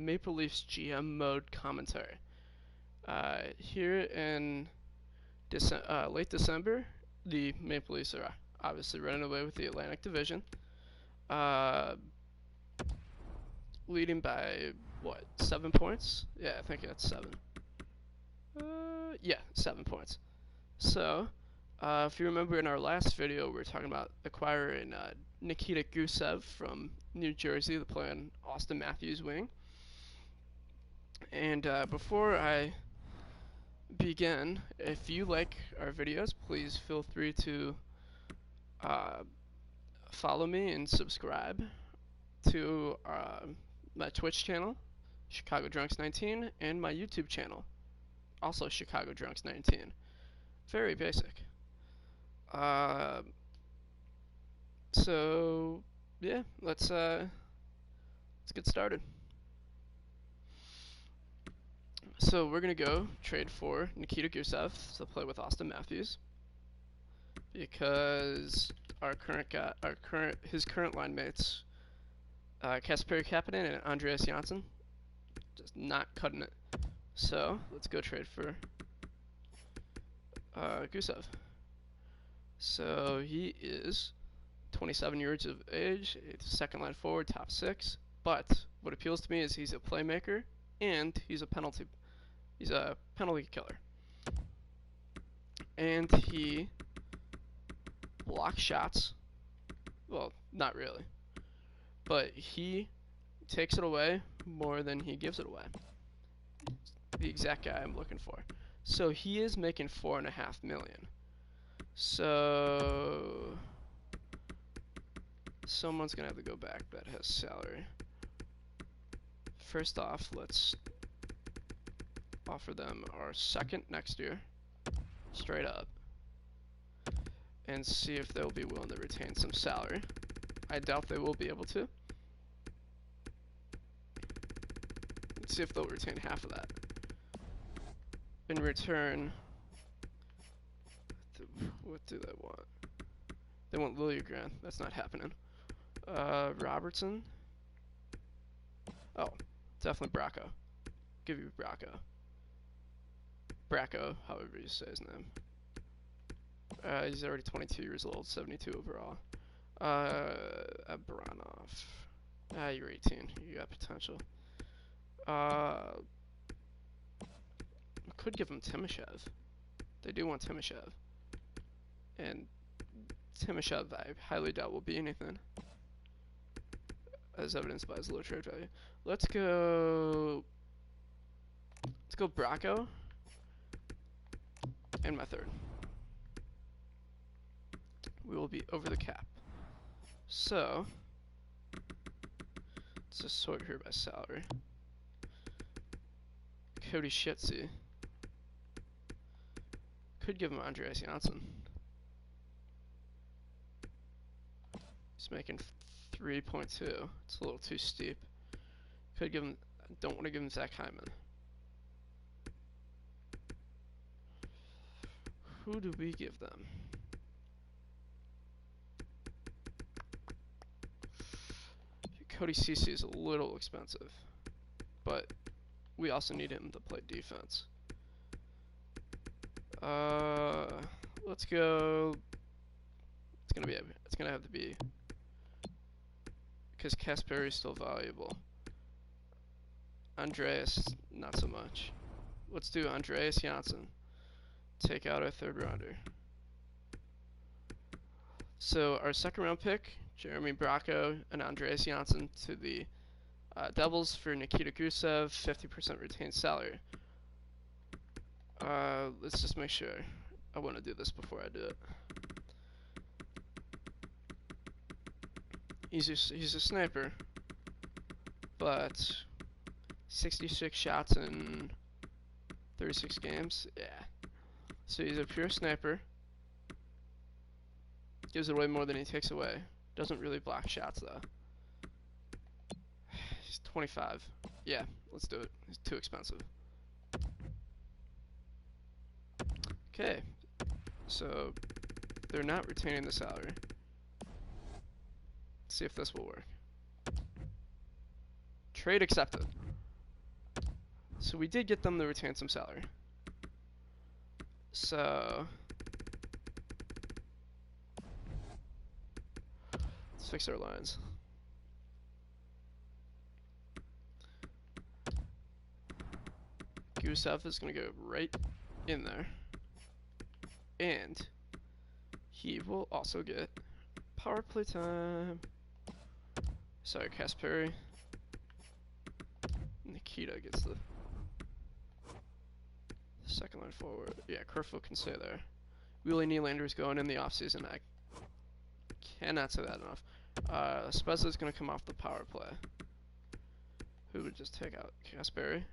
Maple Leafs GM mode commentary. Here in late December, the Maple Leafs are obviously running away with the Atlantic Division, leading by what, 7 points? Yeah, I think that's 7. Yeah, 7 points. So, if you remember in our last video, we were talking about acquiring Nikita Gusev from New Jersey to play on Austin Matthews' wing. And before I begin, if you like our videos, please feel free to follow me and subscribe to my Twitch channel, Chicago Drunks 19, and my YouTube channel, also Chicago Drunks 19. Very basic. So yeah, let's get started. So we're gonna go trade for Nikita Gusev to play with Austin Matthews, because his current line mates, Kasperi Kapanen and Andreas Janssen, just not cutting it. So let's go trade for Gusev. So he is 27 years of age, second line forward, top 6. But what appeals to me is he's a playmaker and he's a penalty killer. And he blocks shots. Well, not really. But he takes it away more than he gives it away. The exact guy I'm looking for. So he is making $4.5 million. So someone's gonna have to go back that has salary. First off, let's offer them our second next year, straight up, and see if they'll be willing to retain some salary. I doubt they will be able to. Let's see if they'll retain half of that. In return, what do they want? They want Liljegren. That's not happening. Robertson. Oh, definitely Bracco. Give you Bracco. Bracco, however you say his name. He's already 22 years old, 72 overall. Abranov. You're 18. You got potential. Could give him Timoshev. They do want Timoshev. And Timoshev, I highly doubt will be anything, as evidenced by his low trade value. Let's go Bracco and my third. We will be over the cap. So let's just sort here by salary. Cody Shitzy. Could give him Andreas Janssen. He's making 3.2. It's a little too steep. Could give him. I don't want to give him Zach Hyman. Who do we give them? Cody Ceci is a little expensive, but we also need him to play defense. Let's go. It's gonna have to be, because Kasperi is still valuable. Andreas, not so much. Let's do Andreas Janssen. Take out our third rounder. So our second round pick, Jeremy Bracco and Andreas Janssen to the Devils for Nikita Gusev, 50% retained salary. Let's just make sure. I want to do this before I do it. He's a sniper, but 66 shots in 36 games. Yeah. So he's a pure sniper. Gives away more than he takes away. Doesn't really block shots though. He's 25. Yeah, let's do it. He's too expensive. Okay. So they're not retaining the salary. Let's see if this will work. Trade accepted. So we did get them to retain some salary. So let's fix our lines. Gusev is going to go right in there. And he will also get power play time. Sorry, Kasperi. Nikita gets the second line forward. Yeah, Kerfoot can stay there. Willie Nylander's going in the offseason. I cannot say that enough. Spezza's going to come off the power play. Who would just take out Kasperi?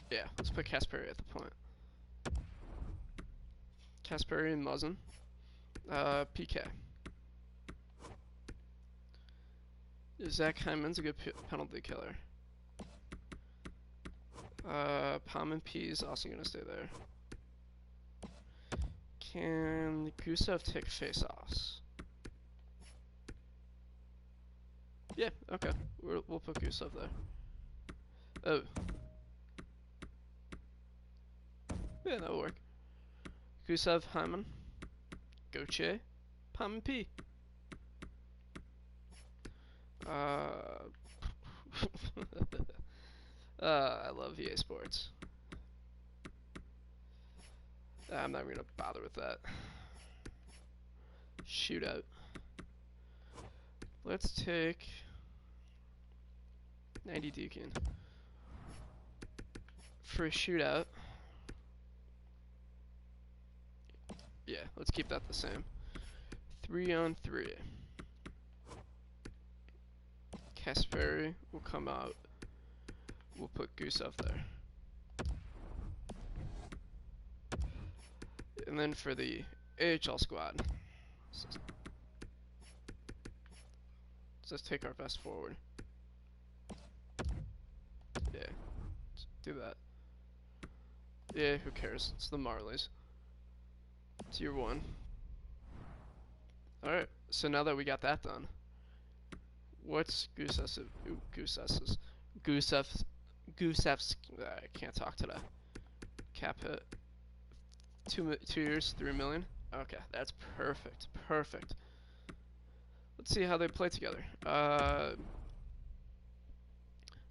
Yeah, let's put Kasperi at the point. Kasperi and Muzzin. PK. Zach Hyman's a good penalty killer. Palm and P is also going to stay there. Can Gusev take face-offs? Yeah, okay. We'll put Gusev there. Oh. Yeah, that'll work. Gusev, Hyman, Gauthier, Palm and P. I love EA Sports. I'm not gonna bother with that. Shootout. Let's take 90 Deacon for a shootout. Yeah, let's keep that the same. 3-on-3. Kasperi will come out. We'll put Gusev there. And then for the AHL squad, let's just take our best forward. Yeah, let's do that. Yeah, who cares? It's the Marlies. Tier 1. Alright, so now that we got that done, what's Gusev's, I can't talk today. Cap hit. 2 years, 3 million. Okay, that's perfect. Perfect. Let's see how they play together.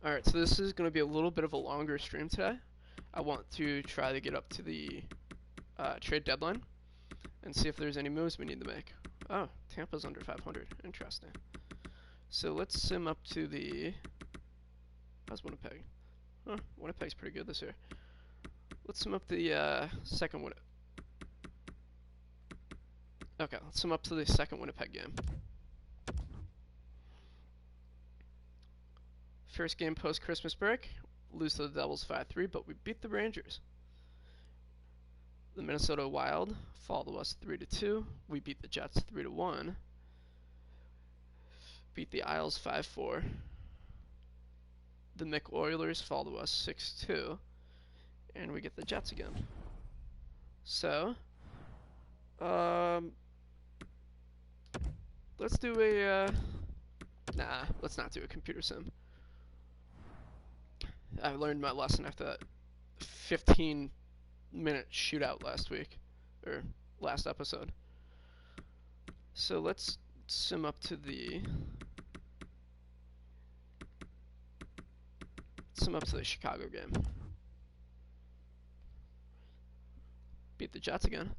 Alright, so this is going to be a little bit of a longer stream today. I want to try to get up to the trade deadline and see if there's any moves we need to make. Oh, Tampa's under 500. Interesting. So let's sim up to the... How's Winnipeg? Huh, Winnipeg's pretty good this year. Let's sim up the second Winnipeg. Okay, let's sim up to the second Winnipeg game. First game post-Christmas break. Lose to the Devils 5-3, but we beat the Rangers. The Minnesota Wild fall to us 3-2. We beat the Jets 3-1. Beat the Isles 5-4. The Mick Oilers fall to us 6-2. And we get the Jets again. So, let's do a, nah, let's not do a computer sim. I learned my lesson after that 15-minute shootout last week, or last episode. So let's sim up to the Chicago game. Beat the Jets again.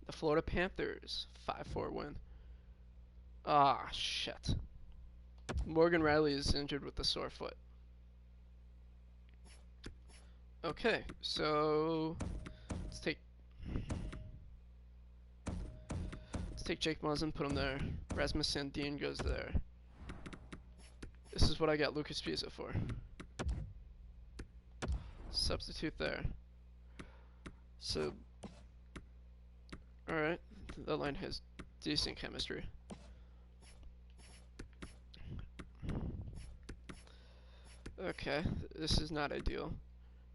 The Florida Panthers 5-4 win. Ah, shit. Morgan Riley is injured with the sore foot. Okay, so let's take Jake Muzzin, put him there. Rasmus Sandin goes there. This is what I got Lucas Pisa for. Substitute there. So, alright, that line has decent chemistry. Okay, this is not ideal.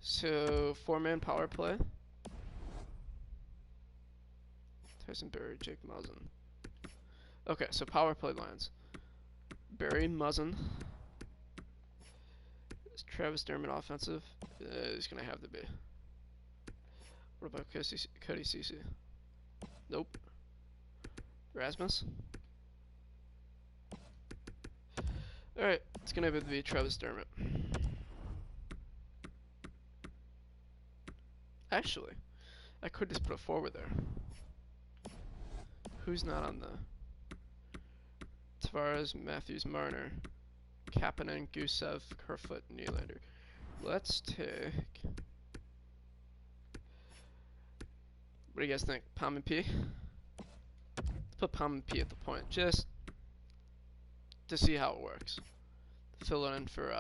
So, 4-man power play. Tyson Berry, Jake Muzzin. Okay, so power play lines. Berry, Muzzin, Is Travis Dermott offensive? He's gonna have to be. What about Cody Cece? Nope. Rasmus? Alright, it's gonna have to be Travis Dermott. Actually, I could just put a forward there. Who's not on the... Tavares, Matthews, Marner, Kapanen, Gusev, Kerfoot, Nylander. Let's take... What do you guys think? Palm and P? Let's put Palm and P at the point, just to see how it works. Fill it in for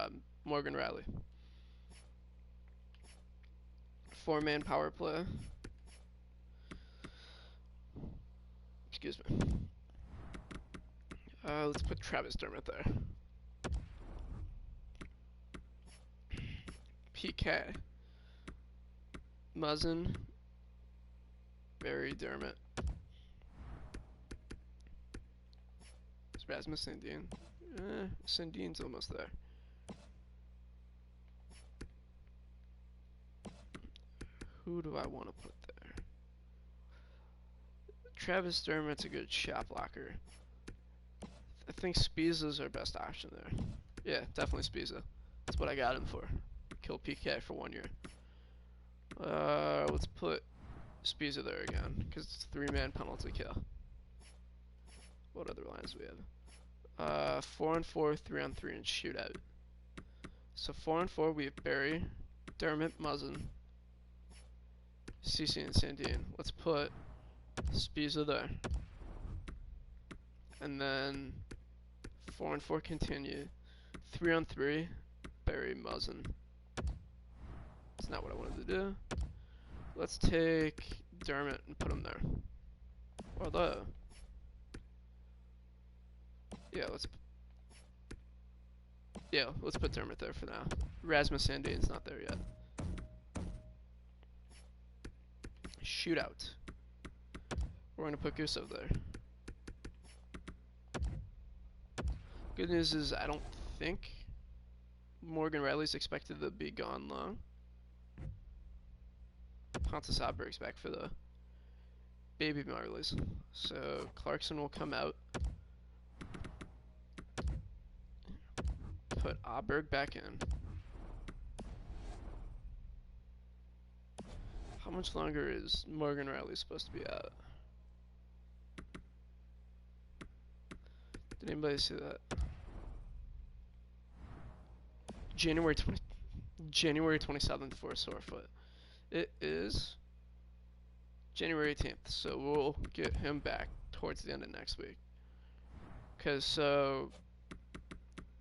Morgan Riley. 4-man power play. Excuse me. Let's put Travis Dermott there. PK. Muzzin. Barry Dermott. Is Rasmus Sandin? Sandin's almost there. Who do I want to put there? Travis Dermott's a good shot blocker. I think Spiza's our best option there. Yeah, definitely Spiza. That's what I got him for. Kill PK for 1 year. Let's put Spiza there again, because it's a 3-man penalty kill. What other lines do we have? 4-on-4, 3-on-3, and shootout. So 4-on-4 we have Barry, Dermott, Muzzin, CC, and Sandin. Let's put Spiza there. And then 4-on-4 continue. 3-on-3, Barry, Muzzin. That's not what I wanted to do. Let's take Dermott and put him there. Although, yeah, let's put Dermott there for now. Rasmus Sandin's not there yet. Shootout. We're gonna put Gusev there. Good news is I don't think Morgan Riley's expected to be gone long. Pontus Aberg's back for the baby Marlies. So Clarkson will come out. Put Aberg back in. How much longer is Morgan Riley supposed to be out? Did anybody see that? January 27th for a sore foot. It is January 18th, so we'll get him back towards the end of next week.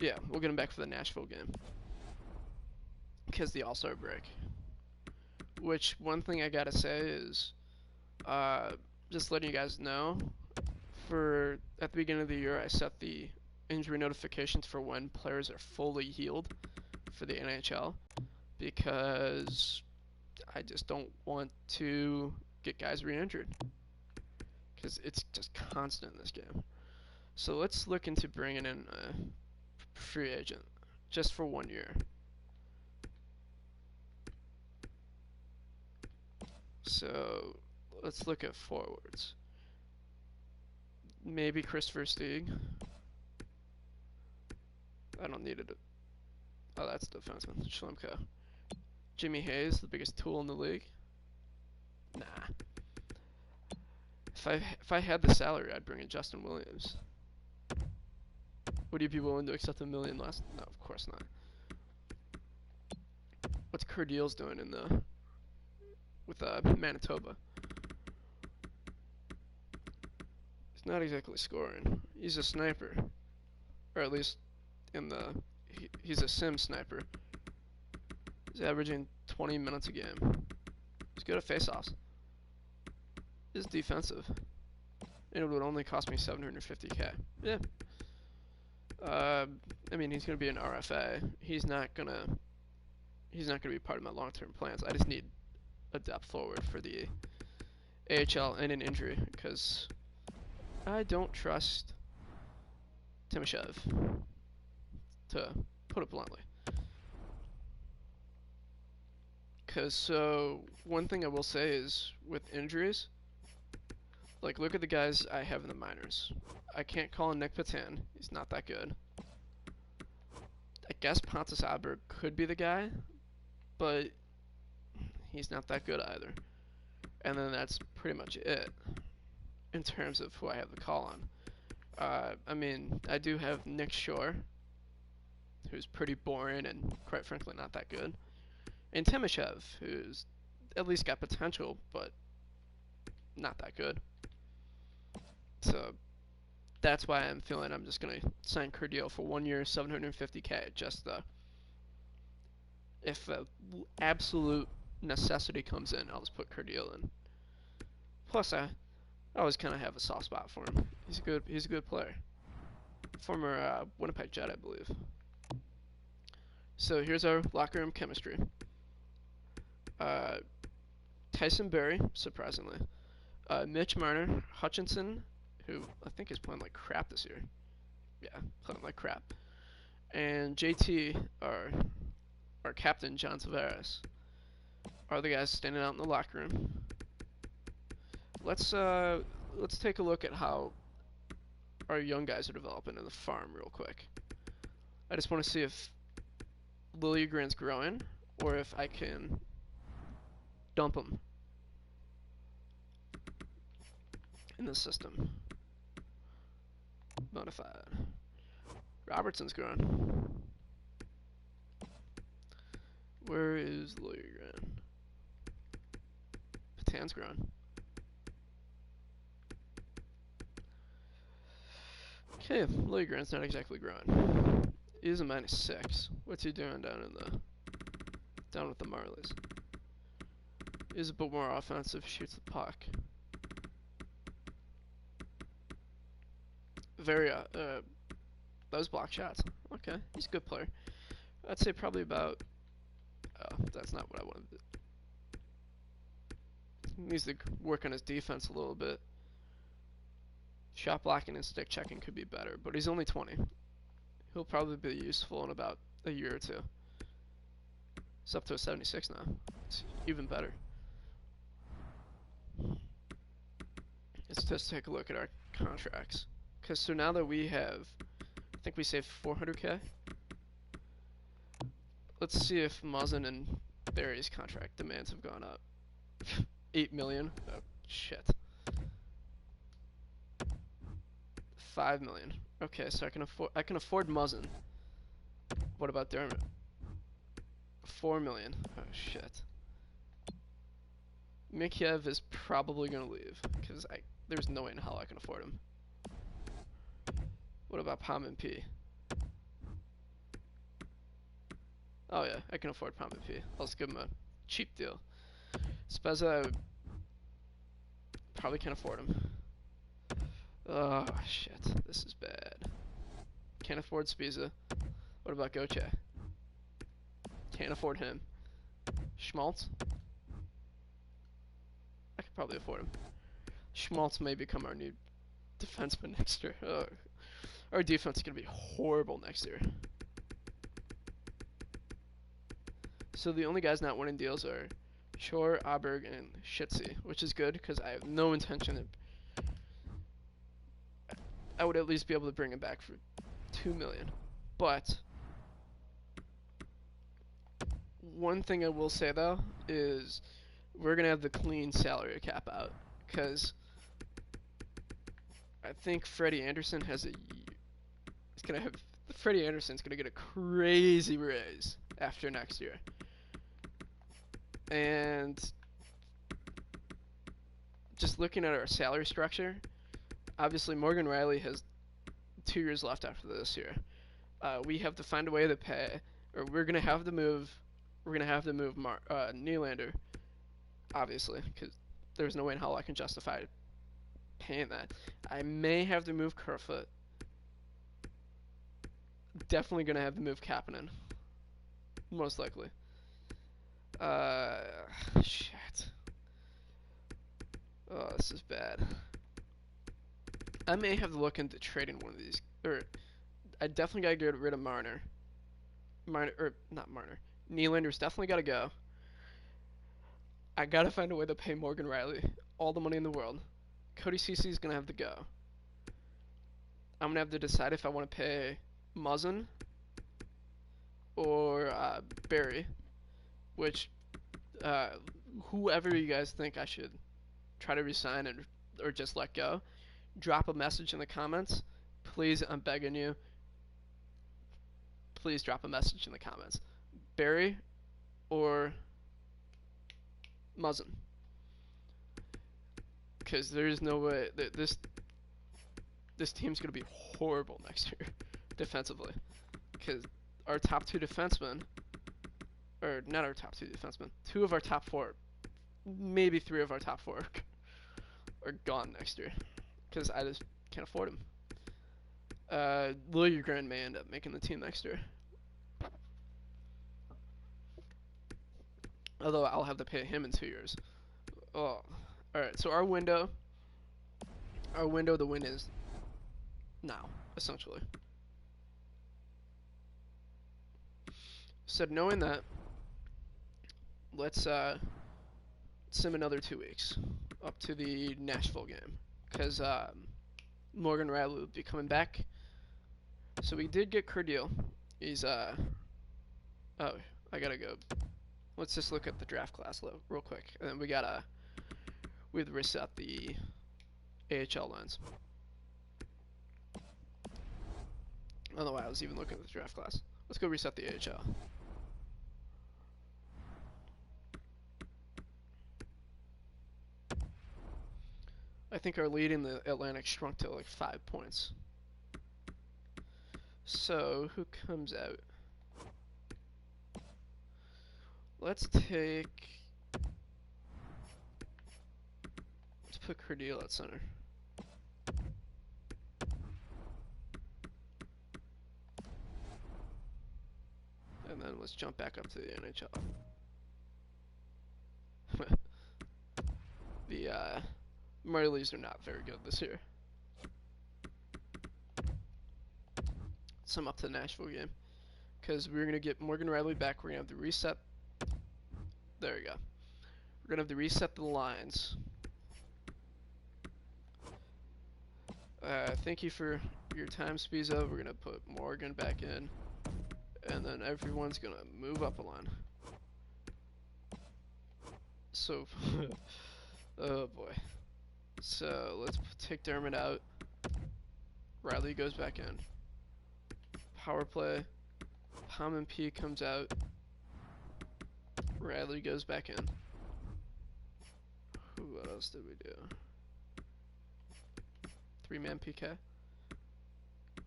Yeah, we'll get him back for the Nashville game. Because the All-Star break. Which, one thing I gotta say is, just letting you guys know, at the beginning of the year, I set the injury notifications for when players are fully healed for the NHL, because I just don't want to get guys re-injured, because it's just constant in this game. So let's look into bringing in a free agent, just for 1 year. So let's look at forwards. Maybe Christopher Stieg. I don't need it. Oh, that's defenseman. Schlemko. Jimmy Hayes, the biggest tool in the league. Nah. If I had the salary, I'd bring in Justin Williams. Would you be willing to accept $1 million less? No, of course not. What's Kerdeals doing with Manitoba? He's not exactly scoring. He's a sniper, or at least he's a sim sniper. He's averaging 20 minutes a game. He's good at faceoffs. He's defensive, and it would only cost me $750K. Yeah. I mean, he's gonna be an RFA. He's not gonna be part of my long-term plans. I just need a depth forward for the AHL and an injury, because I don't trust Timoshev, to put it bluntly. Because, so, one thing I will say is, with injuries, like, look at the guys I have in the minors. I can't call in Nick Patan. He's not that good. I guess Pontus Aberg could be the guy, but he's not that good either. And then that's pretty much it in terms of who I have the call on. I mean, I do have Nick Shore, who's pretty boring and quite frankly not that good. And Timoshev, who's at least got potential, but not that good. So that's why I'm feeling I'm just going to sign Cordeal for 1 year, $750K. Just if absolute necessity comes in, I'll just put Cordeal in. Plus, I always kind of have a soft spot for him. He's a good player. Former Winnipeg Jet, I believe. So here's our locker room chemistry. Tyson Berry, surprisingly. Mitch Marner, Hutchinson, who I think is playing like crap this year. Yeah, playing like crap. And JT, our captain, John Tavares, are the guys standing out in the locker room. Let's take a look at how our young guys are developing in the farm real quick. I just want to see if Liljegren's growing or if I can dump him in the system. Modified. Robertson's growing. Where is Liljegren? Patan's growing. Okay, Liljegren's not exactly growing. He is a -6. What's he doing down with the Marlies? He's a bit more offensive, shoots the puck. Very those block shots. Okay, he's a good player. I'd say probably about. Oh, that's not what I wanted to do. He needs to work on his defense a little bit. Shot blocking and stick checking could be better, but he's only 20. He'll probably be useful in about a year or two. It's up to a 76 now. It's even better. Let's just take a look at our contracts. Because so now that we have, I think we saved 400K. Let's see if Muzzin and Barry's contract demands have gone up. 8 million. Oh shit. 5 million. Okay, so I can afford Muzzin. What about Dermott? 4 million. Oh shit. Mikheyev is probably gonna leave because there's no way in hell I can afford him. What about Palm and P? Oh yeah, I can afford Palm and P. I'll just give him a cheap deal. Spezza, probably can't afford him. Oh shit, this is bad. Can't afford Spezza. What about Goche? Can't afford him. Schmaltz? I could probably afford him. Schmaltz may become our new defenseman next year. Our defense is going to be horrible next year. So the only guys not winning deals are Shore, Aberg, and Shitzy, which is good because I have no intention of. I would at least be able to bring him back for 2 million. But one thing I will say though is we're gonna have the clean salary cap out because I think Freddie Anderson has Freddie Anderson's gonna get a crazy raise after next year. And just looking at our salary structure, obviously Morgan Riley has 2 years left after this year. We have to find a way to pay, or we're gonna have to move Nylander, obviously, because there's no way in hell I can justify paying that. I may have to move Kerfoot. Definitely gonna have to move Kapanen, most likely. Shit. Oh, this is bad. I may have to look into trading one of these. Or, I definitely gotta get rid of Marner. Not Marner. Nylander's definitely gotta go. I gotta find a way to pay Morgan Riley all the money in the world. Cody Cece is gonna have to go. I'm gonna have to decide if I want to pay Muzzin or Barry, which whoever you guys think I should try to resign or just let go, drop a message in the comments. Please, I'm begging you. Please drop a message in the comments. Barry or Muzzin. Because there's no way that this team's going to be horrible next year defensively. Because our top two defensemen, or not our top two defensemen, two of our top four, maybe three of our top four are gone next year. Because I just can't afford them. Liljegren may end up making the team next year. Although I'll have to pay him in 2 years. Oh, alright, so our window to win is now, essentially. So knowing that, let's sim another 2 weeks up to the Nashville game, because Morgan Riley will be coming back. So we did get Cardile. He's oh, I gotta go. Let's just look at the draft class real quick, and then we have to reset the AHL lines. I don't know why I was even looking at the draft class. Let's go reset the AHL. I think our lead in the Atlantic shrunk to like 5 points. So who comes out? Let's put Cardile at center. And then let's jump back up to the NHL. The Marlies are not very good this year. Sum up to the Nashville game, because we're gonna get Morgan Riley back. We're gonna have to reset. There we go. We're gonna have to reset the lines. Thank you for your time, Spiza. We're gonna put Morgan back in, and then everyone's gonna move up a line. So, oh boy. So let's take Dermott out. Riley goes back in. Power play. Palm and P comes out. Riley goes back in. What else did we do? 3-man PK.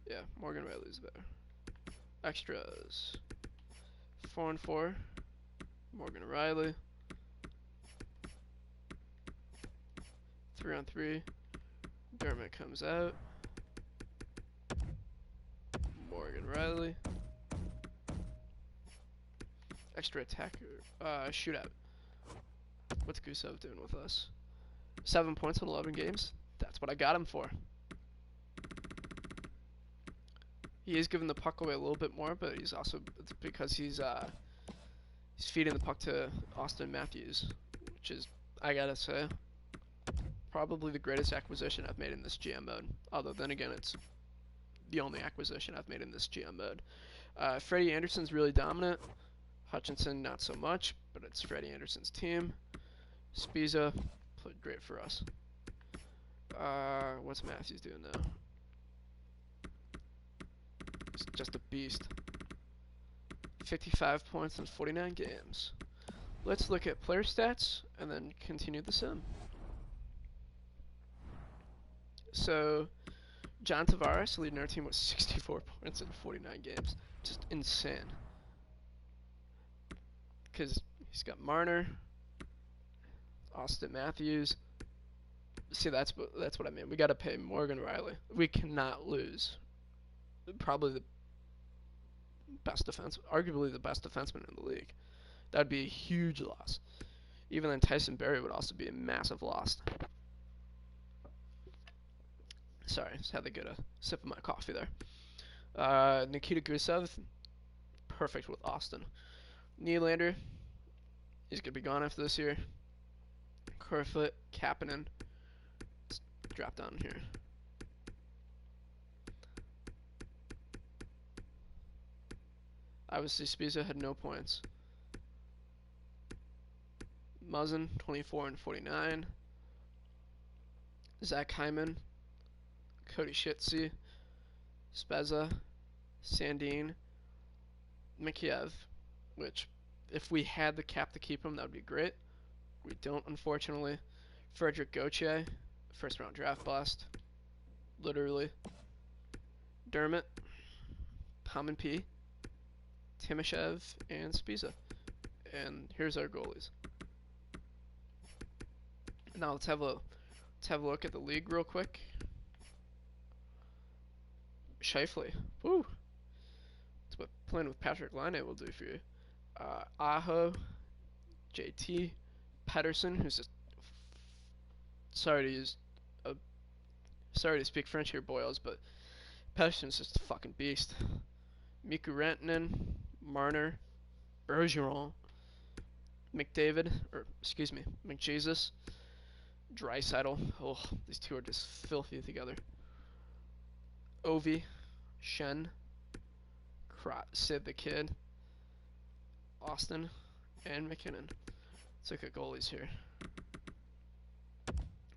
Yeah, Morgan Riley's better. Extras. 4-on-4. Morgan Riley. 3-on-3. Dermott comes out. Morgan Riley. Extra attacker. Shootout. What's Gusev doing with us? 7 points in 11 games. That's what I got him for. He is giving the puck away a little bit more, but he's also, it's because he's feeding the puck to Austin Matthews, which is, I gotta say, probably the greatest acquisition I've made in this GM mode. Although then again, it's the only acquisition I've made in this GM mode. Freddie Anderson's really dominant. Hutchinson not so much, but it's Freddie Anderson's team. Spiza played great for us. What's Matthews doing now? He's just a beast. 55 points in 49 games. Let's look at player stats and then continue the sim. So, John Tavares leading our team with 64 points in 49 games. Just insane. Because he's got Marner, Austin Matthews. See, that's what I mean. We got to pay Morgan Riley. We cannot lose. Probably the best defense, arguably the best defenseman in the league. That'd be a huge loss. Even then, Tyson Barrie would also be a massive loss. Sorry, just had to get a sip of my coffee there. Nikita Gusev, perfect with Austin. Nylander, he's gonna be gone after this year. Kerfoot, Kapanen. Let's drop down here. Obviously, Spiza had no points. Muzzin, 24 and 49. Zach Hyman, Cody Shitzy, Spezza, Sandine, Mikheyev, which, if we had the cap to keep him, that would be great. We don't, unfortunately. Frederick Gauthier, first round draft bust. Literally. Dermott, Palman P, Timoshev, and Spiza. And here's our goalies. Now let's have a look at the league real quick. Scheifele. Woo! That's what playing with Patrick Laine will do for you. Aho, JT, Pedersen, who's just sorry to speak French here, boys, but Pedersen's just a fucking beast. Mikko Rantanen, Marner, Bergeron, McJesus, Draisaitl. Oh, these two are just filthy together. Ovi, Shen, Sid the Kid, Austin, and McKinnon. Let's look at goalies here.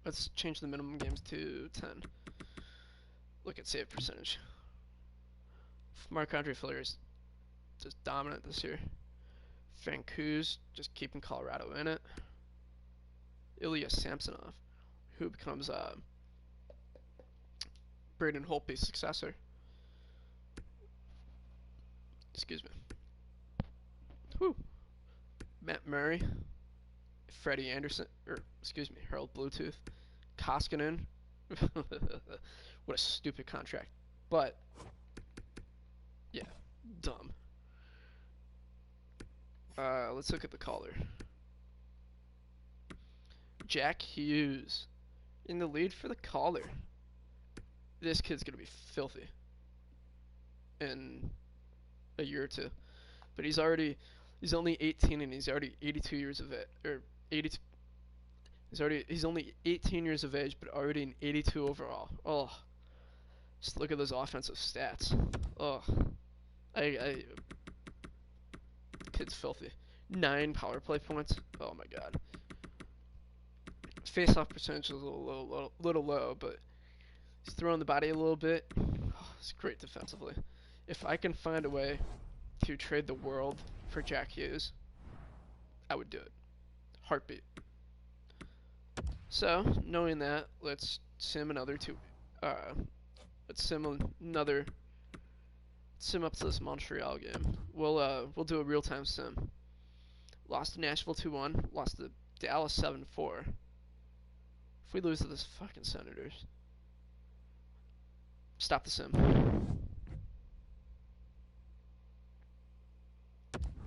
Let's change the minimum games to 10. Look at save percentage. Marc-Andre Fleury is just dominant this year. Vancouver's just keeping Colorado in it. Ilya Samsonov, who becomes Braden Holtby's successor. Excuse me. Whew. Matt Murray, Freddie Anderson, Harold Bluetooth, Koskinen. What a stupid contract. But, yeah, dumb. Let's look at the caller. Jack Hughes in the lead for the caller. This kid's gonna be filthy in a year or two. But he's only 18 and he's already 82 years of age, or 82. He's only 18 years of age, but already an 82 overall. Oh, just look at those offensive stats. Oh, the kid's filthy. 9 power play points. Oh my god. Face-off percentage is a little low, but he's throwing the body a little bit. Oh, it's great defensively. If I can find a way to trade the world for Jack Hughes, I would do it. Heartbeat. So, knowing that, let's sim up to this Montreal game. We'll do a real-time sim. Lost to Nashville 2-1, lost to Dallas 7-4. If we lose to this fucking Senators, stop the sim.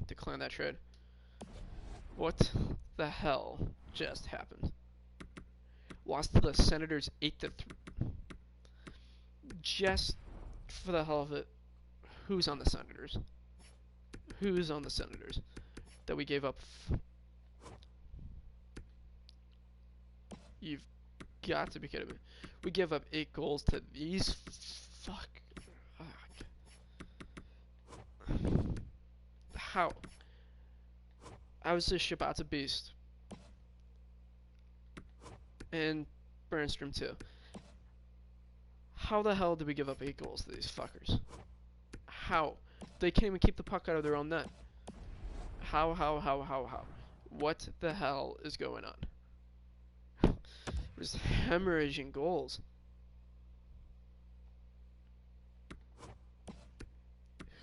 Decline that trade. What the hell just happened? Lost to the Senators 8-3. Just for the hell of it, who's on the Senators? Who's on the Senators that we gave up? You've got to be kidding me. We give up 8 goals to these fuck. How? I was just Shabbat's a beast. And Bernstrom too. How the hell did we give up 8 goals to these fuckers? How? They can't even keep the puck out of their own net. How? What the hell is going on? We're just hemorrhaging goals.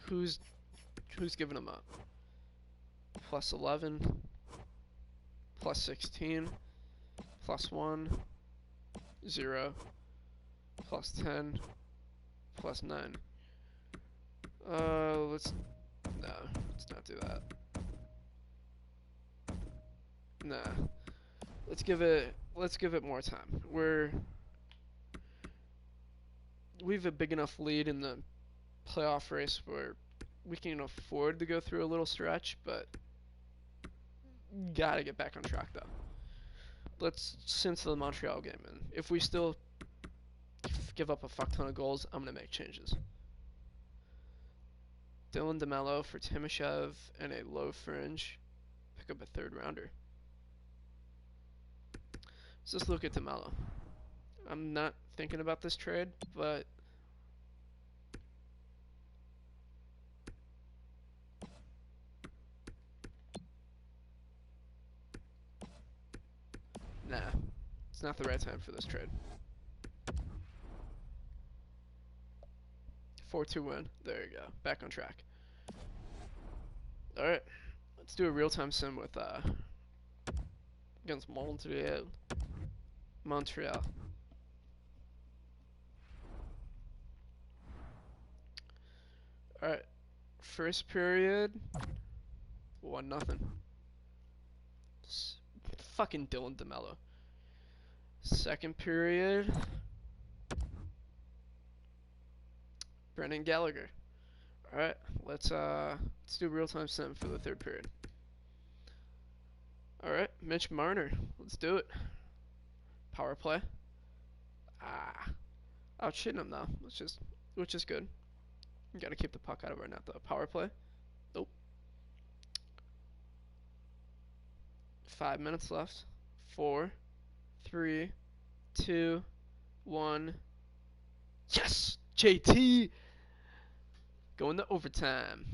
Who's giving them up? Plus 11, plus 16, plus 1, 0, plus 10, plus 9. Let's not do that. Nah. Let's give it more time. We have a big enough lead in the playoff race where we can afford to go through a little stretch, but gotta get back on track though. let's since the Montreal game, and if we still give up a fuck ton of goals, I'm gonna make changes. Dylan DeMello for Timoshev and a low fringe. Pick up a third rounder. Let's just look at DeMello. I'm not thinking about this trade, but nah, it's not the right time for this trade. 4-2 win. There you go. Back on track. Alright. Let's do a real-time sim with against Montreal. Alright. First period. 1-0. Fucking Dylan DeMello. Second period. Brendan Gallagher. Alright, let's do real-time sim for the third period. Alright, Mitch Marner. Let's do it. Power play. Outshooting him though, which is good. You gotta keep the puck out of our net though. Power play. Nope. 5 minutes left. 4, 3, 2, 1. Yes! JT! Going to overtime.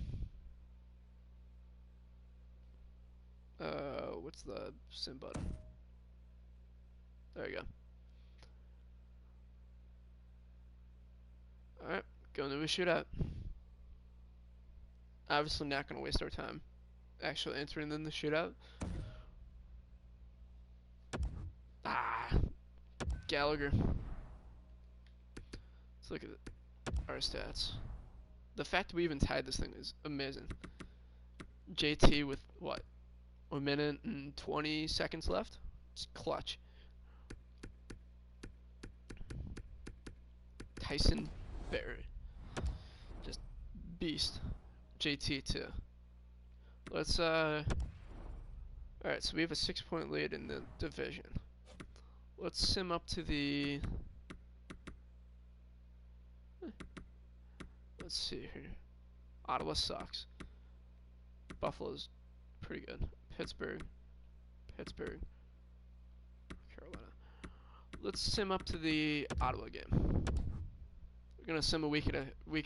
What's the sim button? There you go. Alright, going to a shootout. Obviously not going to waste our time actually entering in the shootout. Gallagher. Let's look at our stats. The fact that we even tied this thing is amazing. JT with what? 1 minute and 20 seconds left? It's clutch. Tyson Berry. Just beast. JT too. Let's alright, so we have a 6-point lead in the division. Let's sim up to the let's see here. Ottawa sucks. Buffalo's pretty good. Pittsburgh. Carolina. Let's sim up to the Ottawa game. We're gonna sim a week at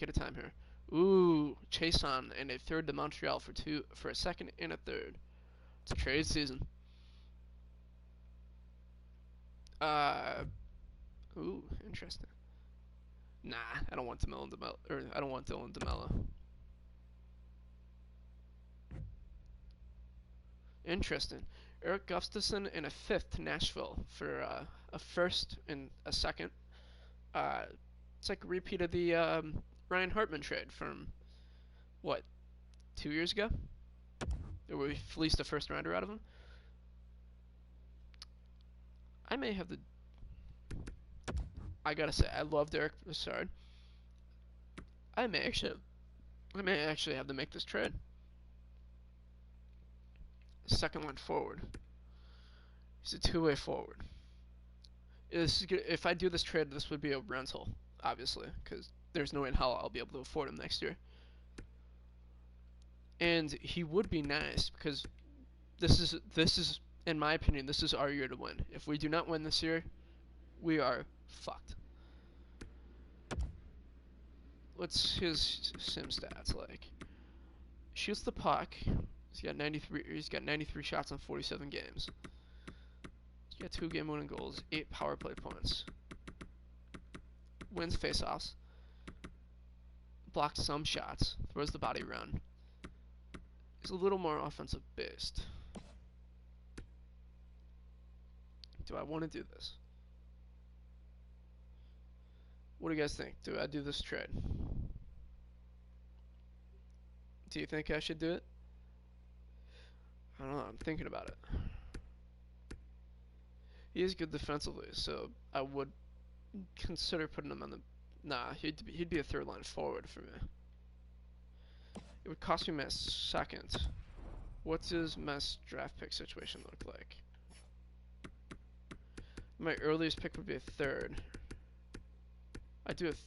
a time here. Ooh, Chase on and a third to Montreal for a second and a third. It's a trade season. Ooh, interesting. Nah, I don't want Dylan DeMello. Interesting. Eric Gustafson and a fifth to Nashville for a first and a second. It's like a repeat of the Ryan Hartman trade from what, 2 years ago? Where we fleeced a first rounder out of him. I gotta say, I love Derek Brassard. I may actually have to make this trade. Second line forward. He's a two-way forward. If I do this trade, this would be a rental, obviously, because there's no way in hell I'll be able to afford him next year. And he would be nice because this is in my opinion, this is our year to win. If we do not win this year, we are fucked. What's his sim stats like? Shoots the puck. He's got 93 shots on 47 games. He's got 2 game-winning goals, 8 power play points. Wins faceoffs. Blocks some shots. Throws the body run. He's a little more offensive based. Do I want to do this? What do you guys think? Do I do this trade? Do you think I should do it? I don't know. I'm thinking about it. He is good defensively, so I would consider putting him on the. Nah, he'd be a third line forward for me. It would cost me my second. What's his Mess draft pick situation look like? My earliest pick would be a third. I do have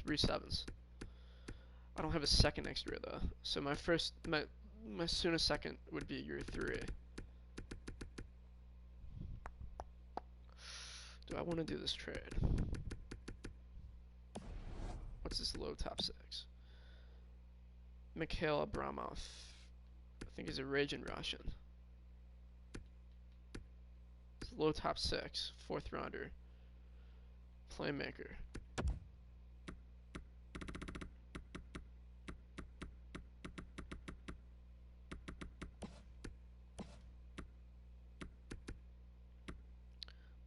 3 sevens. I don't have a second next year though. So my soonest second would be year 3. Do I want to do this trade? What's this low top 6? Mikhail Abramov. I think he's a raging Russian. It's low top 6, 4th rounder. Playmaker.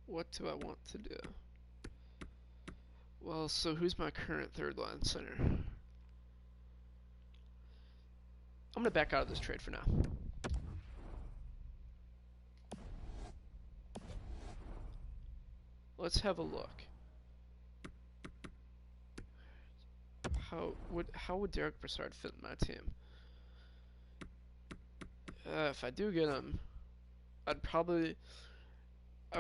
What do I want to do? Well, so who's my current third line center? I'm gonna back out of this trade for now. Let's have a look. How would Derek Brassard fit in my team? If I do get him, I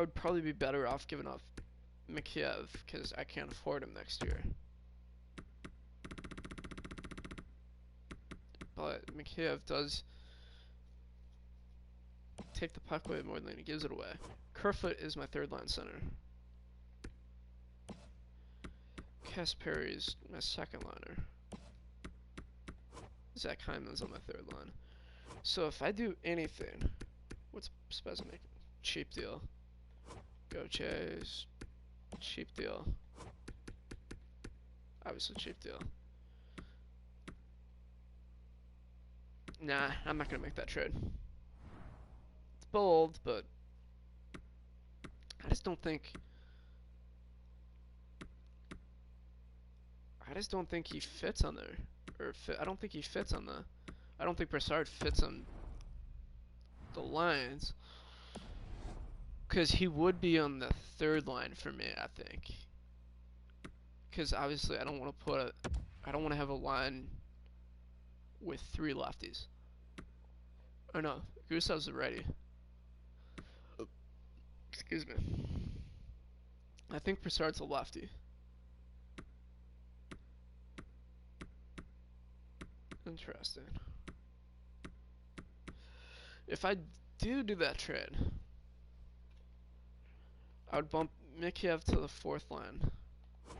would probably be better off giving up Mikheyev because I can't afford him next year. But Mikheyev does take the puck away more than he gives it away. Kerfoot is my third line center. Kasperi is my second liner. Zach Hyman's on my third line. So if I do anything, what's Spezza making? Cheap deal. Go Chase. Cheap deal. Obviously cheap deal. Nah, I'm not gonna make that trade. It's bold, but I just don't think he fits on there. I don't think he fits on the. I don't think Brassard fits on the lines. Because he would be on the third line for me, I think. Because obviously I don't want to have a line with 3 lefties. Oh no, Gusev's a righty. Excuse me. I think Brassard's a lefty. Interesting. If I do that trade, I would bump Mikheyev to the 4th line.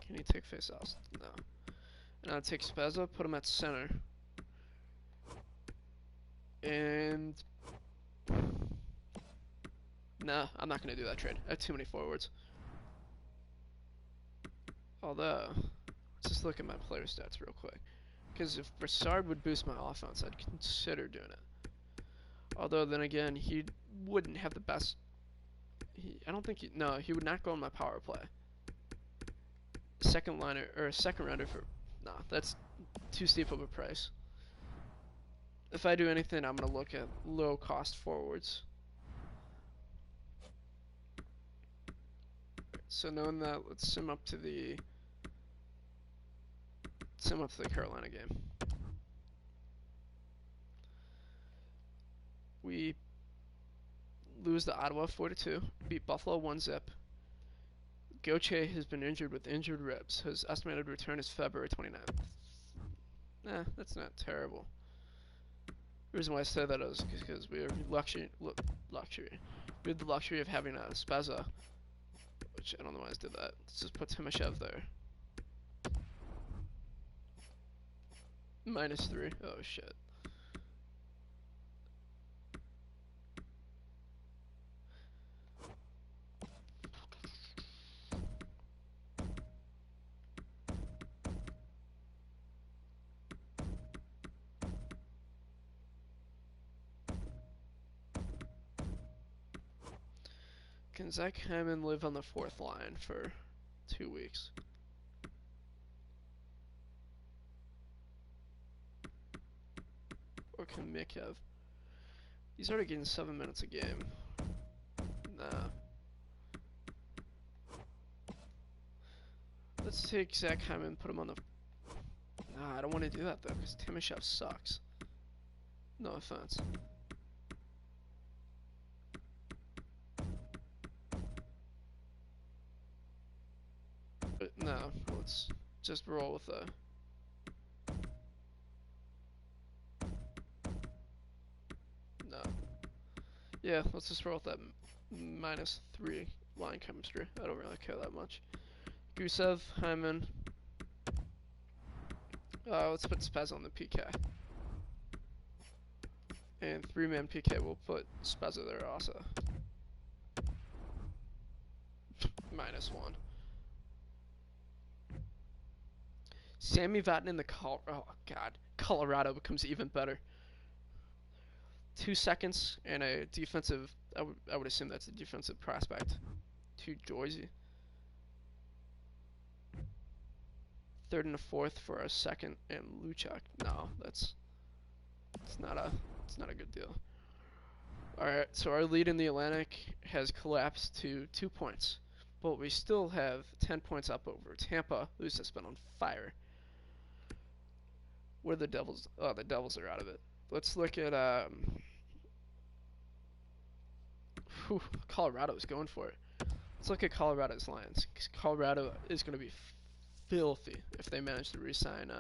Can he take faceoffs? No. And I'd take Spezza, put him at center. And nah, I'm not gonna do that trade. I have too many forwards. Although, let's just look at my player stats real quick. Because if Brassard would boost my offense, I'd consider doing it. Although then again, he wouldn't have the best. He would not go on my power play. Second liner or second rounder for. Nah, that's too steep of a price. If I do anything, I'm gonna look at low cost forwards. So knowing that, let's sim up to the Carolina game. We lose to Ottawa 4-2. Beat Buffalo 1-0. Gauthier has been injured with injured ribs. His estimated return is February 29th. That's not terrible. The reason why I say that is because we have luxury. We have the luxury of having a Spezza, which I don't know why I did that. Let's just put Timoshev there. -3. Oh shit. Can Zach Hyman live on the 4th line for 2 weeks? Or can Mick have? He's already getting 7 minutes a game. Nah. Let's take Zach Hyman and put him on the. Nah, I don't want to do that though, because Timoshev sucks. No offense. No, let's just roll with a. No. Yeah, let's just roll with that -3 line chemistry. I don't really care that much. Gusev, Hyman. Let's put Spez on the PK. And 3-man PK, we'll put Spezza there also. -1. Sammy Vatanen in the oh god, Colorado becomes even better. 2 seconds and a defensive. I would assume that's a defensive prospect. To Joyzy. 3rd and a 4th for a 2nd and Luchak. No, it's not a good deal. All right, so our lead in the Atlantic has collapsed to 2 points, but we still have 10 points up over Tampa, who's just been on fire. Where the Devils? Oh, the Devils are out of it. Let's look at Colorado's going for it. Let's look at Colorado's lines. Colorado is going to be filthy if they manage to re-sign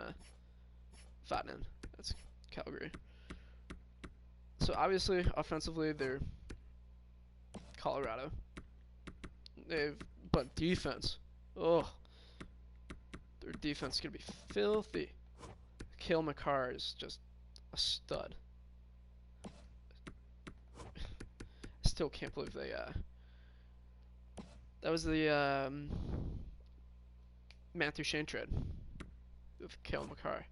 Vatanen. That's Calgary. So obviously, offensively, they're Colorado. But defense, oh, their defense is going to be filthy. Cale Makar is just a stud. I still can't believe they, that was the, Matthew Shane trade with Cale Makar.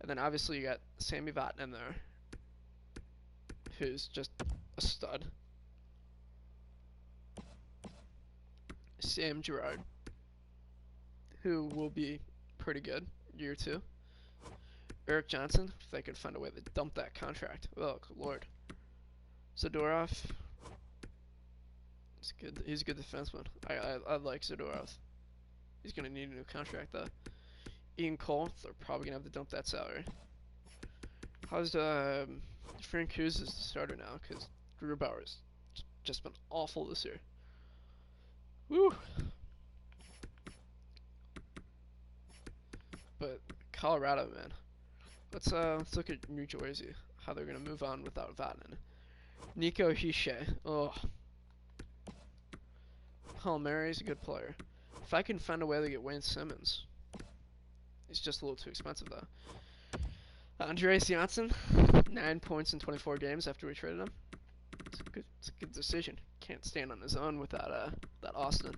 And then obviously you got Sammy Vatanen there, who's just a stud. Sam Girard, who will be pretty good year 2. Eric Johnson, if they could find a way to dump that contract. Oh, good lord. Zadorov, he's good. He's a good defenseman. I like Zadorov. He's gonna need a new contract though. Ian Cole, they're probably gonna have to dump that salary. How's Frank Hughes is the starter now? Because Grubauer's just been awful this year. Woo. But Colorado, man. Let's look at New Jersey. How they're gonna move on without Vatanen. Nico Hischier. Oh. Palmieri's a good player. If I can find a way to get Wayne Simmons. He's just a little too expensive though. Andreas Janssen, 9 points in 24 games after we traded him. It's a good decision. Can't stand on his own without that Austin.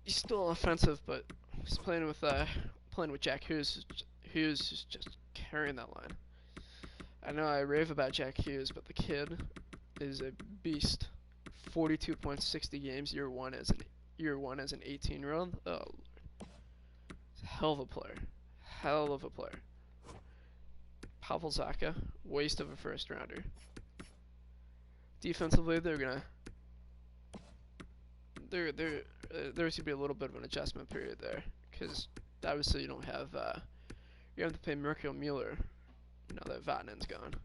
He's still offensive, but he's playing with Jack Hughes. Hughes is just carrying that line. I know I rave about Jack Hughes, but the kid is a beast. 42 points, 60 games, year one as an 18-year-old. Oh, he's a hell of a player. Hell of a player. Pavel Zacha, waste of a first rounder. Defensively, there's gonna be a little bit of an adjustment period there, because obviously you don't have you have to pay Merkel Mueller now that Vatanen's gone.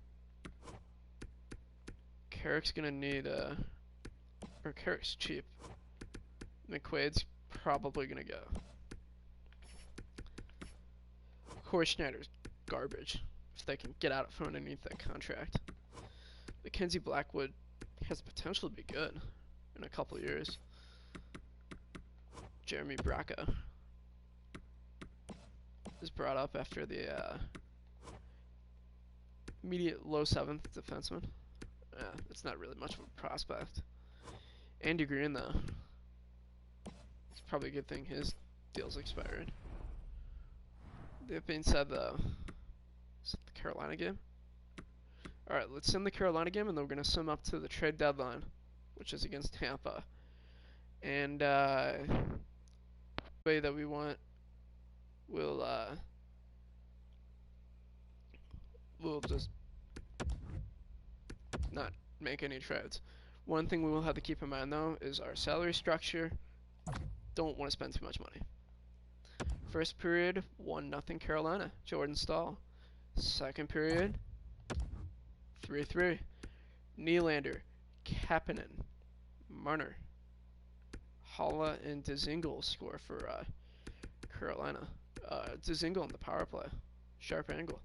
Carrick's gonna need or Carrick's cheap. McQuaid's probably gonna go. Corey Schneider's garbage if they can get out from underneath that contract. Mackenzie Blackwood has potential to be good in a couple of years. Jeremy Bracca is brought up after the immediate low 7th defenseman. Yeah, it's not really much of a prospect. Andy Green, though, it's probably a good thing his deal's expired. That being said, though, is it the Carolina game? Alright, let's sim the Carolina game, and then we're going to sim up to the trade deadline, which is against Tampa. And the way that we want, we'll just not make any trades. One thing we will have to keep in mind, though, is our salary structure. Don't want to spend too much money. First period, 1-0 Carolina. Jordan Stahl. Second period, 3-3. Nylander, Kapanen, Marner, Holla and Dzingel score for Carolina. Dzingel on the power play. Sharp angle.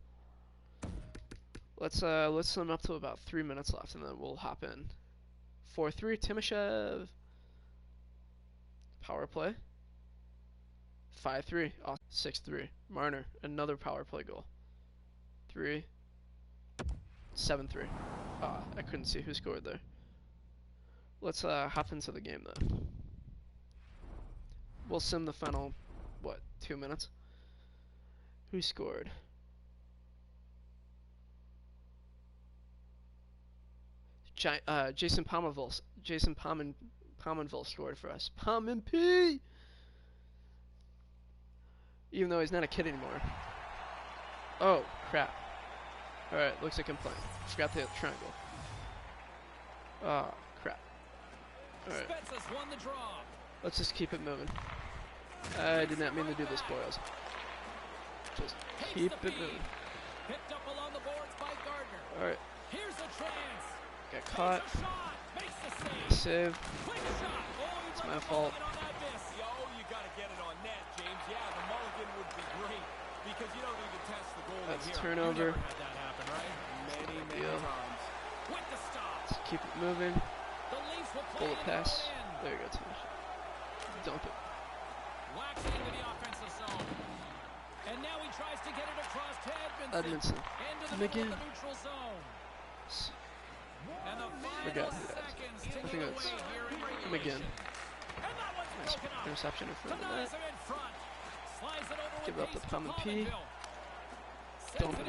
Let's sum up to about 3 minutes left, and then we'll hop in. 4-3 Timoshev. Power play. 5-3. 6-3 Marner. Another power play goal. 7-3. I couldn't see who scored there. Let's hop into the game though. We'll sim the final, 2 minutes? Who scored? Jason Pominville scored for us. Pomin P! Even though he's not a kid anymore. Oh, crap. Alright, looks like I'm playing. Forgot the triangle. Oh, crap. Alright. Let's just keep it moving. I did not mean to do this, boys. Just keep it moving. Alright. Got caught. Save. It's my fault. That's turnover. Deal. Let's keep it moving. Bullet pass. There you go, Tim. Dump it. Edmondson. McGinn. Forgot who that is. I think that's McGinn. Nice interception in front of the net. Give it up to Pum and P. Dump it.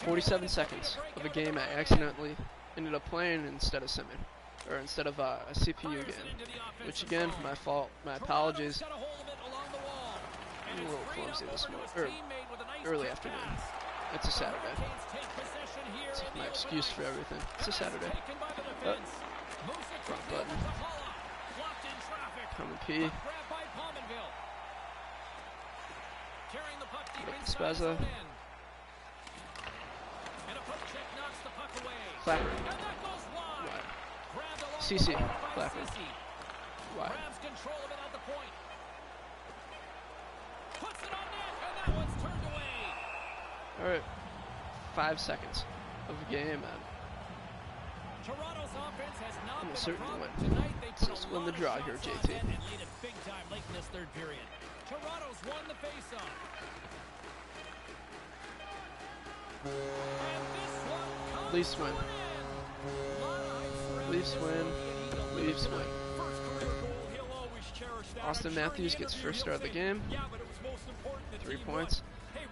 47 seconds of a game I accidentally ended up playing instead of simming. Or instead of a CPU game. Which again, my fault. My apologies. I'm a little clumsy this morning. Early afternoon. It's a Saturday. It's my excuse for everything. It's a Saturday. Front button. Pum and P. Spezza. Clapper. Wide. CC. Clapper. Wide. Alright. 5 seconds of the game, man. I'm a certain win. Let's just win the draw here, JT. Toronto's won the face-off. Leafs win. Leafs win. Leafs win. Austin Matthews gets first star of the game. 3 points.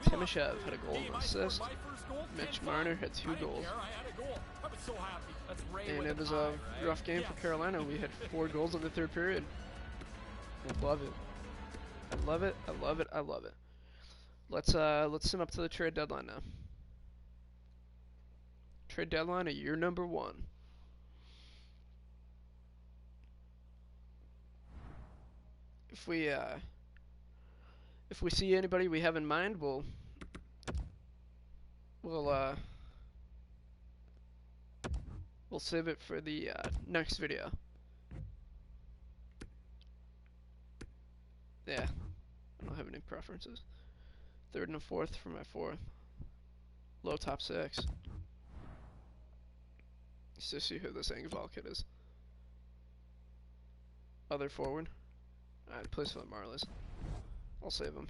Timoshev had a goal and assist. Mitch Marner had 2 goals. And it was a rough game for Carolina. We had 4 goals in the third period. I love it. I love it. I love it. I love it. Let's sim up to the trade deadline now. Trade deadline of year number 1. If we see anybody we have in mind, we'll save it for the next video. Yeah, I don't have any preferences. 3rd and a 4th for my 4th. Low top 6. Let's just see who this Engvall kid is. Other forward. Alright, plays for the Marlies. I'll save him.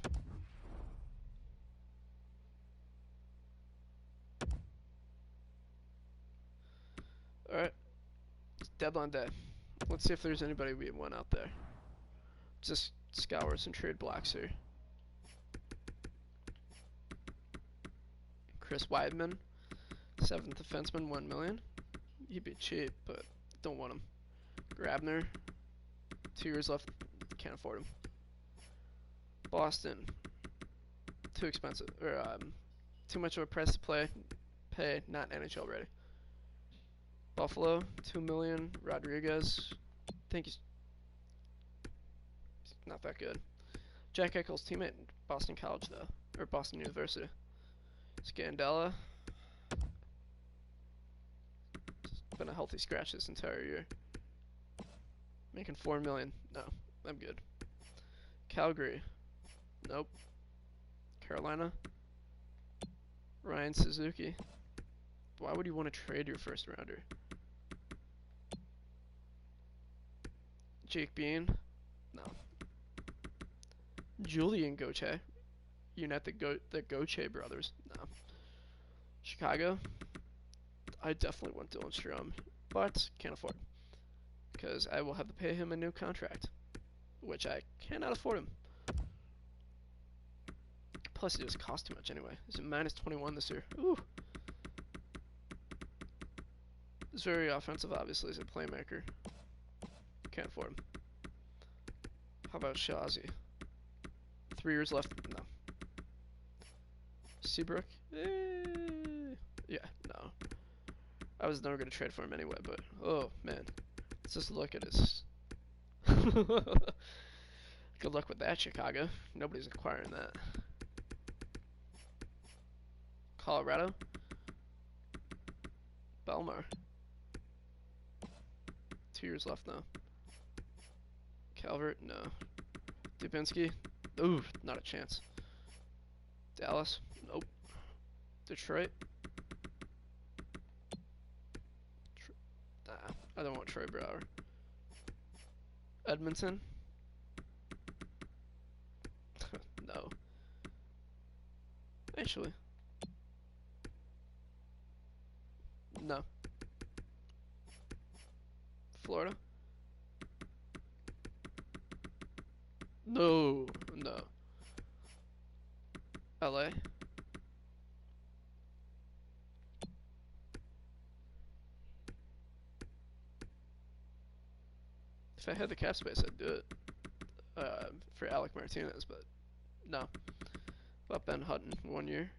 Alright. It's deadline day. Let's see if there's anybody we want out there. Just scour some trade blocks here. Chris Weidman, 7th defenseman, 1 million. He'd be cheap, but don't want him. Grabner, 2 years left, can't afford him. Boston, too expensive, or too much of a price to pay, not NHL ready. Buffalo, 2 million. Rodriguez, I think he's not that good. Jack Eichel's teammate in Boston College though, or Boston University. Scandella, been a healthy scratch this entire year. Making 4 million. No, I'm good. Calgary. Nope. Carolina. Ryan Suzuki. Why would you want to trade your first rounder? Jake Bean. No. Julian Gauthier. Unite the Gauthier brothers. No. Chicago. I definitely want Dylan Strom, but can't afford him because I will have to pay him a new contract, which I cannot afford him. Plus, it just costs too much anyway. He's a minus 21 this year. Ooh. He's very offensive, obviously. He's a playmaker. Can't afford him. How about Shazi? 3 years left. No. Seabrook? Yeah, no. I was never going to trade for him anyway, but oh man. Let's just look at his. Good luck with that, Chicago. Nobody's acquiring that. Colorado? Belmar. 2 years left now. Calvert? No. Dubinsky? Ooh, not a chance. Dallas? Nope. Detroit? Nah, I don't want Troy Brower. Edmonton? No. Actually. No. Florida? No. No. LA? If I had the cap space, I'd do it. For Alec Martinez, but no. About Ben Hutton, 1 year.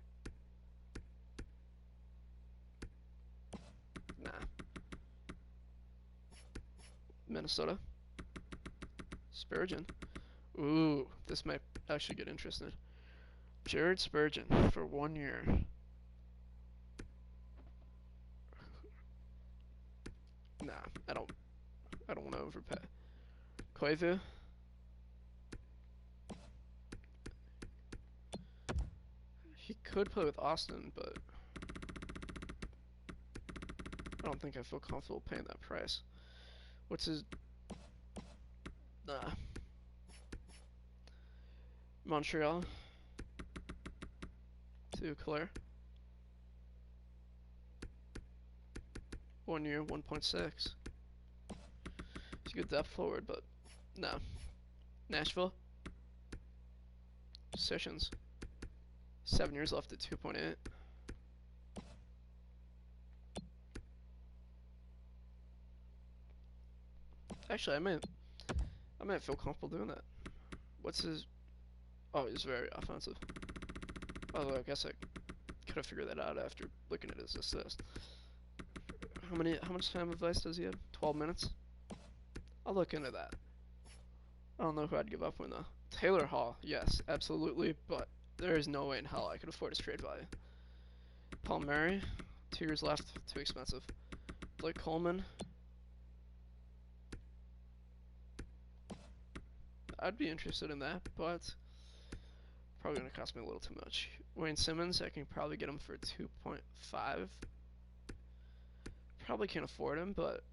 Nah. Minnesota. Spurgeon. Ooh, this might actually get interesting. Jared Spurgeon for 1 year. Nah, I don't want to overpay. Koivu. He could play with Austin, but I don't think I feel comfortable paying that price. What's his? Nah. Montreal. To Claire. 1 year, 1.6. He's a good depth forward, but no. Nashville. Sessions. 7 years left at 2.8. Actually, I might feel comfortable doing that. What's his? Oh, he's very offensive. Although I guess I could have figured that out after looking at his assist. How much time of ice does he have? 12 minutes? I'll look into that. I don't know who I'd give up on though. Taylor Hall, yes, absolutely, but there is no way in hell I could afford his trade value. Paul Murray, 2 years left, too expensive. Blake Coleman. I'd be interested in that, but probably gonna cost me a little too much. Wayne Simmons, I can probably get him for 2.5. Probably can't afford him, but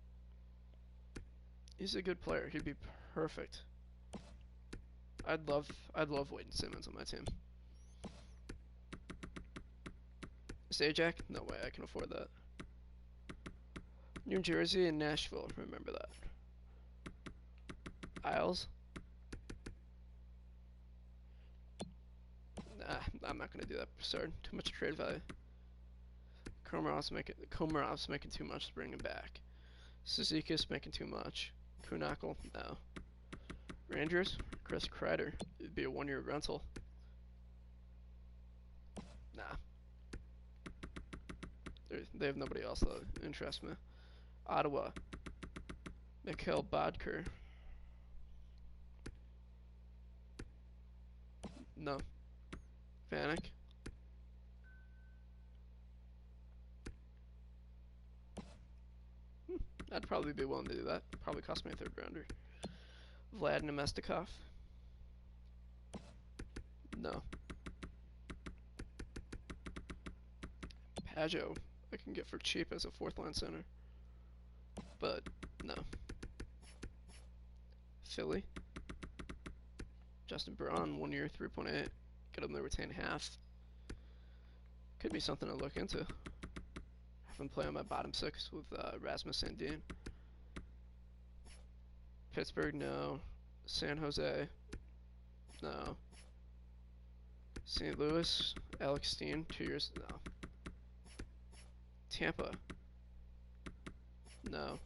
he's a good player. He'd be perfect. I'd love Wayne Simmons on my team. Zajac? No way, I can afford that. New Jersey and Nashville, remember that. Isles? Nah, I'm not gonna do that. Sorry, too much trade value. Komarov's making too much to bring him back. Suzuki's making too much. Kunakle? No. Rangers? Chris Kreider. It'd be a 1 year rental. Nah. They have nobody else that interests me. Ottawa. Mikhail Bodker. No. Vanek. I'd probably be willing to do that. Probably cost me a third rounder. Vlad Nemestikov. No. Pajo, I can get for cheap as a fourth line center. But, no. Philly. Justin Braun, 1 year, 3.8. Get him to retain half. Could be something to look into. Have him play on my bottom six with Rasmus Sandin. Pittsburgh, no. San Jose, no. St. Louis, Alex Steen, 2 years, no. Tampa, no.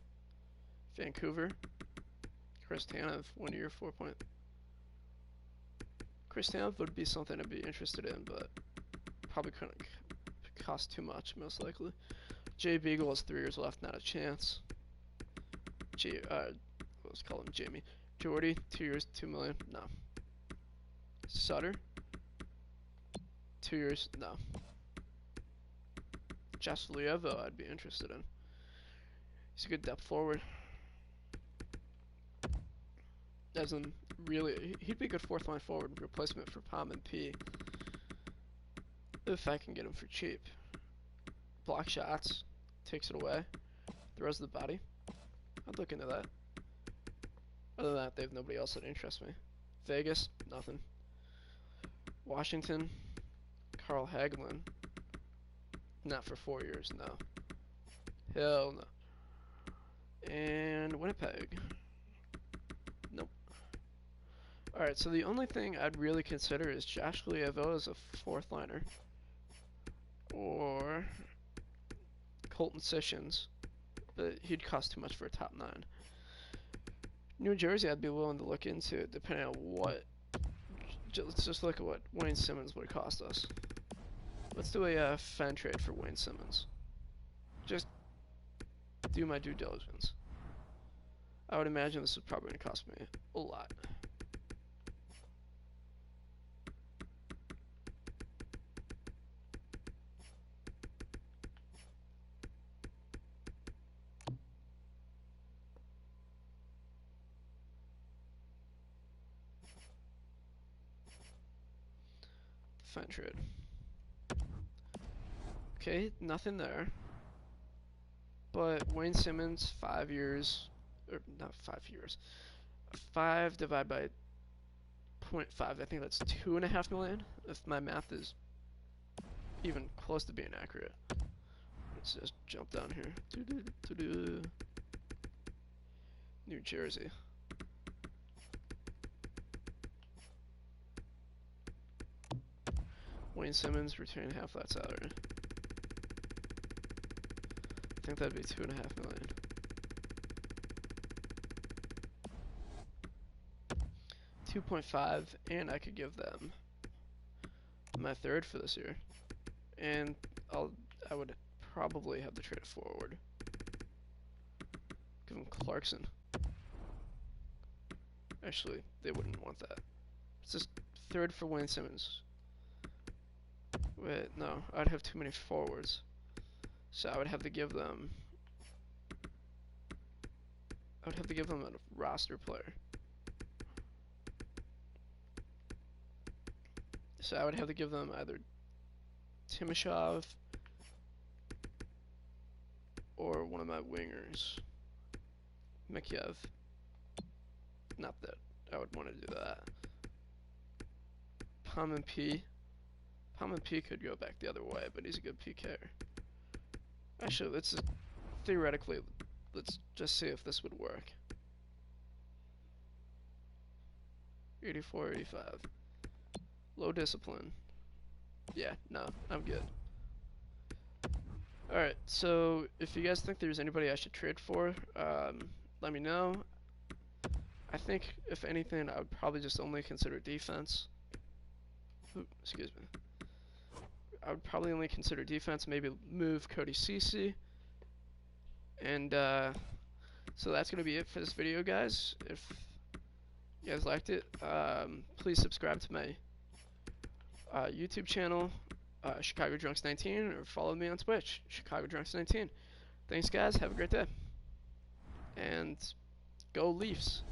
Vancouver, Chris Tanev, 1 year, 4 point. Chris Tanev would be something I'd be interested in, but probably couldn't cost too much, most likely. Jay Beagle has 3 years left, not a chance. Let's call him Jamie. Jordy, 2 years, 2 million, no. Sutter, 2 years, no. Josh Lievo, I'd be interested in. He's a good depth forward. As in, really, he'd be a good fourth line forward replacement for Palm and P. If I can get him for cheap. Block shots, takes it away, throws the body. I'd look into that. Other than that, they have nobody else that interests me. Vegas, nothing. Washington, Carl Hagelin. Not for 4 years, no. Hell no. And Winnipeg. Nope. Alright, so the only thing I'd really consider is Josh Lievo as a fourth liner. Or Colton Sissons. But he'd cost too much for a top 9. New Jersey I'd be willing to look into, depending on what. Let's just look at what Wayne Simmons would cost us. Let's do a fan trade for Wayne Simmons. Just do my due diligence. I would imagine this is probably going to cost me a lot. Fan trade. Okay, nothing there. But Wayne Simmons, 5 years, or not 5 years. 5 divided by 0.5, I think that's 2.5 million, if my math is even close to being accurate. Let's just jump down here. New Jersey. Wayne Simmons, retain half that salary. I think that'd be 2.5 million. 2.5, and I could give them my third for this year, and I would probably have to trade it forward. Give them Clarkson. Actually, they wouldn't want that. It's just third for Wayne Simmons. Wait, no, I'd have too many forwards. So I would have to give them a roster player. So I would have to give them either Timashov or one of my wingers. Mikheyev. Not that I would want to do that. Palm and P could go back the other way, but he's a good PKer. Actually, let's just see if this would work. 84, 85. Low discipline. Yeah, no, I'm good. Alright, so if you guys think there's anybody I should trade for, let me know. I think, if anything, I would probably just only consider defense. Ooh, excuse me. I would probably only consider defense, maybe move Cody Ceci. And so that's going to be it for this video, guys. If you guys liked it, please subscribe to my YouTube channel, Chicago Drunks 19, or follow me on Twitch, Chicago Drunks 19. Thanks, guys. Have a great day. and go Leafs.